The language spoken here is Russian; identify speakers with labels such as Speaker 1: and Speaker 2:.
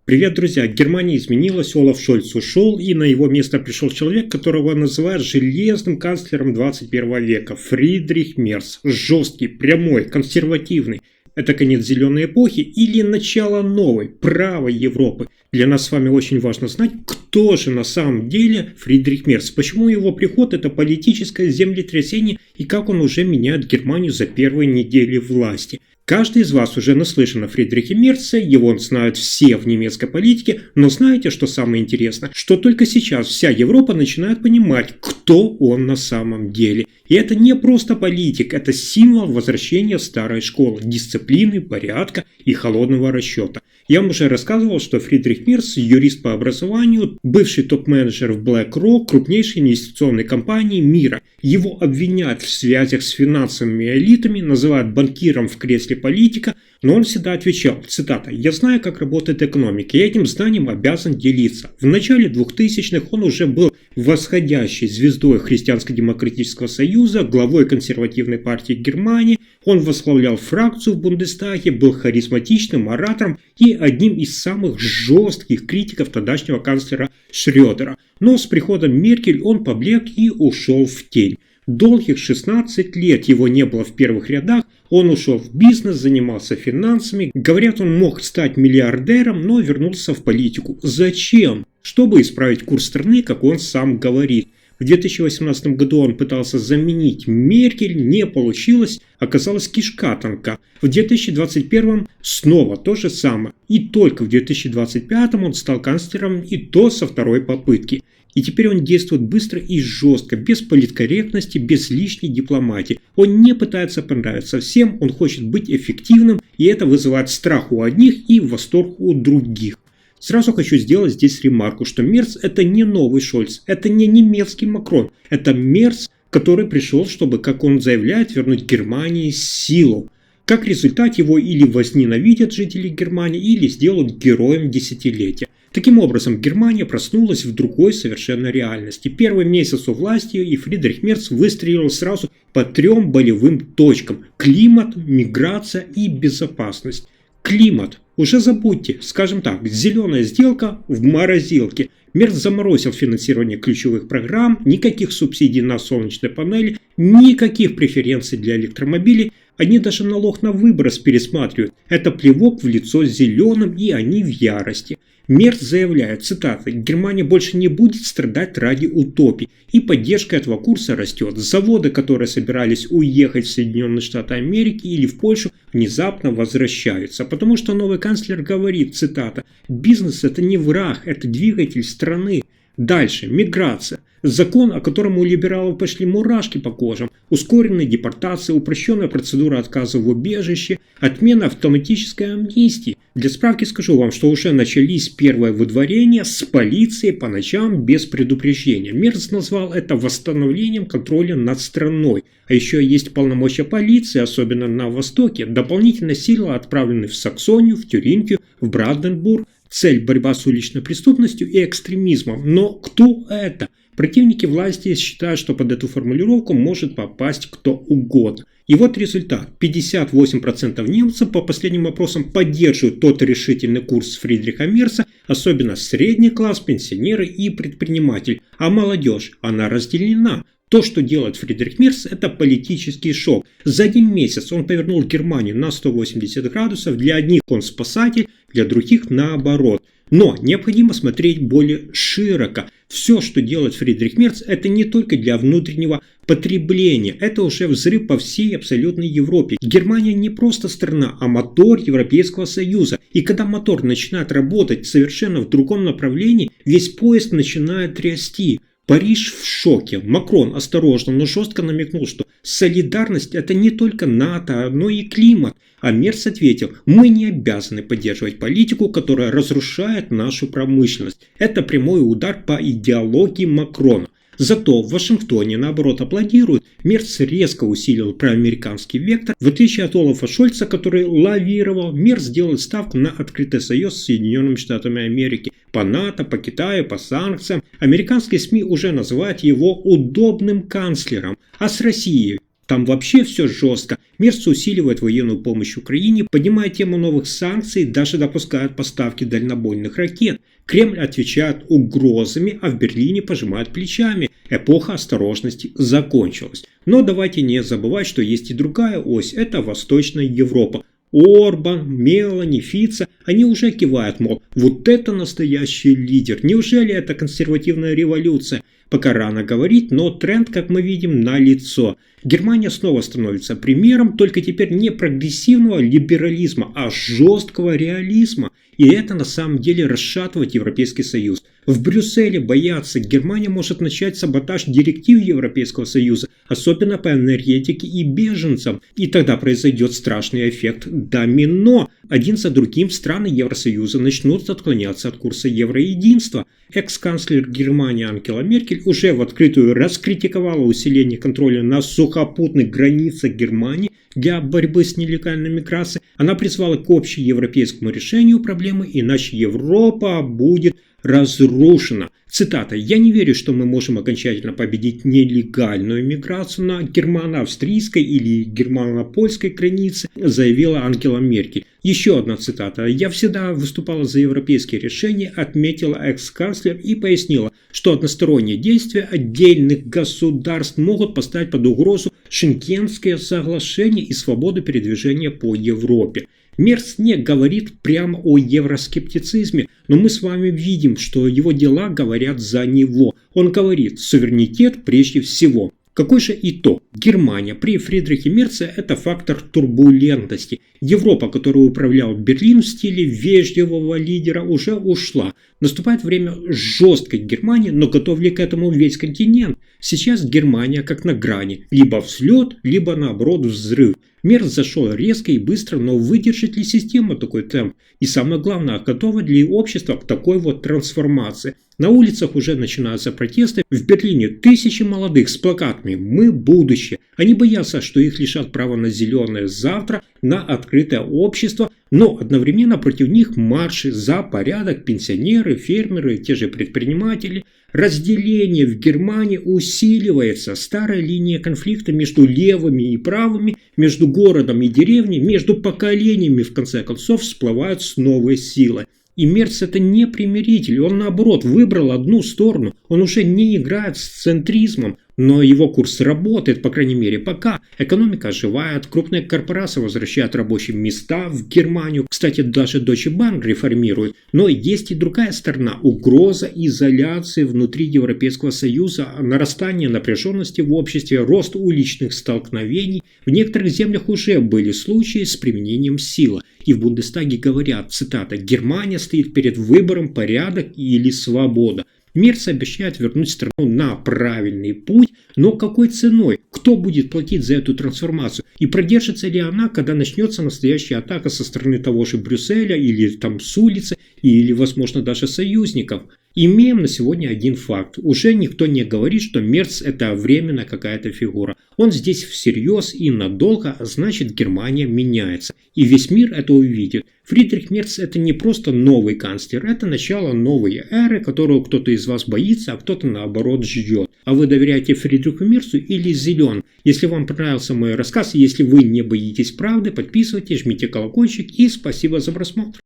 Speaker 1: Привет, друзья! Германия изменилась, Олаф Шольц ушел, и на его место пришел человек, которого называют железным канцлером 21 века – Фридрих Мерц. Жесткий, прямой, консервативный. Это конец зеленой эпохи или начало новой, правой Европы? Для нас с вами очень важно знать, кто же на самом деле Фридрих Мерц, почему его приход – это политическое землетрясение и как он уже меняет Германию за первые недели власти. Каждый из вас уже наслышан о Фридрихе Мерце, его знают все в немецкой политике, но знаете, что самое интересное? Что только сейчас вся Европа начинает понимать, кто он на самом деле. И это не просто политик, это символ возвращения старой школы, дисциплины, порядка и холодного расчета. Я вам уже рассказывал, что Фридрих Мерц – юрист по образованию, бывший топ-менеджер в BlackRock, крупнейшей инвестиционной компании мира. Его обвиняют в связях с финансовыми элитами, называют банкиром в кресле политика, но он всегда отвечал, цитата: «Я знаю, как работает экономика, и этим знанием обязан делиться». В начале 2000-х он уже был восходящей звездой Христианско-демократического союза, главой консервативной партии Германии, он возглавлял фракцию в Бундестаге, был харизматичным оратором и одним из самых жестких критиков тогдашнего канцлера Шрёдера. Но с приходом Меркель он поблек и ушел в тень. Долгих 16 лет его не было в первых рядах, он ушел в бизнес, занимался финансами. Говорят, он мог стать миллиардером, но вернулся в политику. Зачем? Чтобы исправить курс страны, как он сам говорит. В 2018 году он пытался заменить Меркель, не получилось, оказалась кишка тонка. В 2021 снова то же самое. И только в 2025 он стал канцлером, и то со второй попытки. И теперь он действует быстро и жестко, без политкорректности, без лишней дипломатии. Он не пытается понравиться всем, он хочет быть эффективным, и это вызывает страх у одних и восторг у других. Сразу хочу сделать здесь ремарку, что Мерц – это не новый Шольц, это не немецкий Макрон, это Мерц, который пришел, чтобы, как он заявляет, вернуть Германии силу. Как результат, его или возненавидят жители Германии, или сделают героем десятилетия. Таким образом, Германия проснулась в другой совершенно реальности. Первый месяц у власти, и Фридрих Мерц выстрелил сразу по 3 болевым точкам – климат, миграция и безопасность. Климат. Уже забудьте, скажем так, зеленая сделка в морозилке. Мерц заморозил финансирование ключевых программ, никаких субсидий на солнечные панели, никаких преференций для электромобилей. Они даже налог на выброс пересматривают. Это плевок в лицо зеленым, и они в ярости. Мерц заявляет, цитата: «Германия больше не будет страдать ради утопий, и поддержка этого курса растет. Заводы, которые собирались уехать в Соединенные Штаты Америки или в Польшу, внезапно возвращаются, потому что новый канцлер говорит, цитата: «Бизнес – это не враг, это двигатель страны». Дальше. Миграция. Закон, о котором у либералов пошли мурашки по кожам, ускоренная депортация, упрощенная процедура отказа в убежище, отмена автоматической амнистии. Для справки скажу вам, что уже начались первые выдворения с полицией по ночам без предупреждения. Мерц назвал это восстановлением контроля над страной. А еще есть полномочия полиции, особенно на Востоке. Дополнительные силы отправлены в Саксонию, в Тюрингию, в Бранденбург. Цель – борьба с уличной преступностью и экстремизмом. Но кто это? Противники власти считают, что под эту формулировку может попасть кто угодно. И вот результат. 58% немцев по последним опросам поддерживают тот решительный курс Фридриха Мерца, особенно средний класс, пенсионеры и предприниматели. А молодежь, она разделена. То, что делает Фридрих Мерц, это политический шок. За один месяц он повернул Германию на 180 градусов. Для одних он спасатель, для других наоборот. Но необходимо смотреть более широко. Все, что делает Фридрих Мерц, это не только для внутреннего потребления. Это уже взрыв по всей абсолютной Европе. Германия не просто страна, а мотор Европейского Союза. И когда мотор начинает работать совершенно в другом направлении, весь поезд начинает трясти. Париж в шоке. Макрон осторожно, но жестко намекнул, что солидарность – это не только НАТО, но и климат. А Мерц ответил: мы не обязаны поддерживать политику, которая разрушает нашу промышленность. Это прямой удар по идеологии Макрона. Зато в Вашингтоне, наоборот, аплодируют. Мерц резко усилил проамериканский вектор. В отличие от Олафа Шольца, который лавировал, Мерц делает ставку на открытый союз с Соединенными Штатами Америки. По НАТО, по Китаю, по санкциям. Американские СМИ уже называют его удобным канцлером. А с Россией там вообще все жестко. Мерц усиливает военную помощь Украине, поднимает тему новых санкций, даже допускает поставки дальнобойных ракет. Кремль отвечает угрозами, а в Берлине пожимают плечами. Эпоха осторожности закончилась. Но давайте не забывать, что есть и другая ось – это Восточная Европа. Орбан, Мелани, Фица, они уже кивают, мол, вот это настоящий лидер. Неужели это консервативная революция? Пока рано говорить, но тренд, как мы видим, налицо. Германия снова становится примером, только теперь не прогрессивного либерализма, а жесткого реализма. И это на самом деле расшатывает Европейский Союз. В Брюсселе боятся, Германия может начать саботаж директив Европейского Союза, особенно по энергетике и беженцам. И тогда произойдет страшный эффект домино. Один за другим страны Евросоюза начнут отклоняться от курса евроединства. Экс-канцлер Германии Ангела Меркель уже в открытую раскритиковала усиление контроля на сухопутных границах Германии для борьбы с нелегальной миграцией. Она призвала к общеевропейскому решению проблемы, иначе Европа будет разрушена. Цитата. «Я не верю, что мы можем окончательно победить нелегальную миграцию на германо-австрийской или германо-польской границе», заявила Ангела Меркель. Еще одна цитата. «Я всегда выступала за европейские решения», отметила экс-канцлер и пояснила, что односторонние действия отдельных государств могут поставить под угрозу Шенгенское соглашение и свободу передвижения по Европе. Мерц не говорит прямо о евроскептицизме, но мы с вами видим, что его дела говорят за него. Он говорит «суверенитет прежде всего». Какой же итог? Германия при Фридрихе Мерце – это фактор турбулентности. Европа, которую управлял Берлин в стиле вежливого лидера, уже ушла. Наступает время жесткой Германии, но готов ли к этому весь континент? Сейчас Германия как на грани. Либо взлет, либо наоборот взрыв. Мерц зашел резко и быстро, но выдержит ли система такой темп? И самое главное, готово ли общество к такой вот трансформации? На улицах уже начинаются протесты. В Берлине тысячи молодых с плакатами «Мы будущее». Они боятся, что их лишат права на зеленое завтра, на открытое общество, но одновременно против них марши за порядок, пенсионеры, фермеры, те же предприниматели. Разделение в Германии усиливается. Старая линия конфликта между левыми и правыми, между городом и деревней, между поколениями в конце концов всплывают с новой силой. И Мерц это не примиритель, он наоборот выбрал одну сторону, он уже не играет с центризмом, но его курс работает, по крайней мере пока. Экономика оживает, крупные корпорации возвращают рабочие места в Германию, кстати даже Deutsche Bank реформирует, но есть и другая сторона – угроза изоляции внутри Европейского Союза, нарастание напряженности в обществе, рост уличных столкновений. В некоторых землях уже были случаи с применением силы. И в Бундестаге говорят, цитата, «Германия стоит перед выбором порядок или свобода». Мерц обещает вернуть страну на правильный путь, но какой ценой? Кто будет платить за эту трансформацию? И продержится ли она, когда начнется настоящая атака со стороны того же Брюсселя или там с улицы, или, возможно, даже союзников? Имеем на сегодня один факт. Уже никто не говорит, что Мерц это временная какая-то фигура. Он здесь всерьез и надолго, а значит Германия меняется. И весь мир это увидит. Фридрих Мерц это не просто новый канцлер, это начало новой эры, которую кто-то из вас боится, а кто-то наоборот ждет. А вы доверяете Фридриху Мерцу или Зеленым? Если вам понравился мой рассказ, если вы не боитесь правды, подписывайтесь, жмите колокольчик и спасибо за просмотр.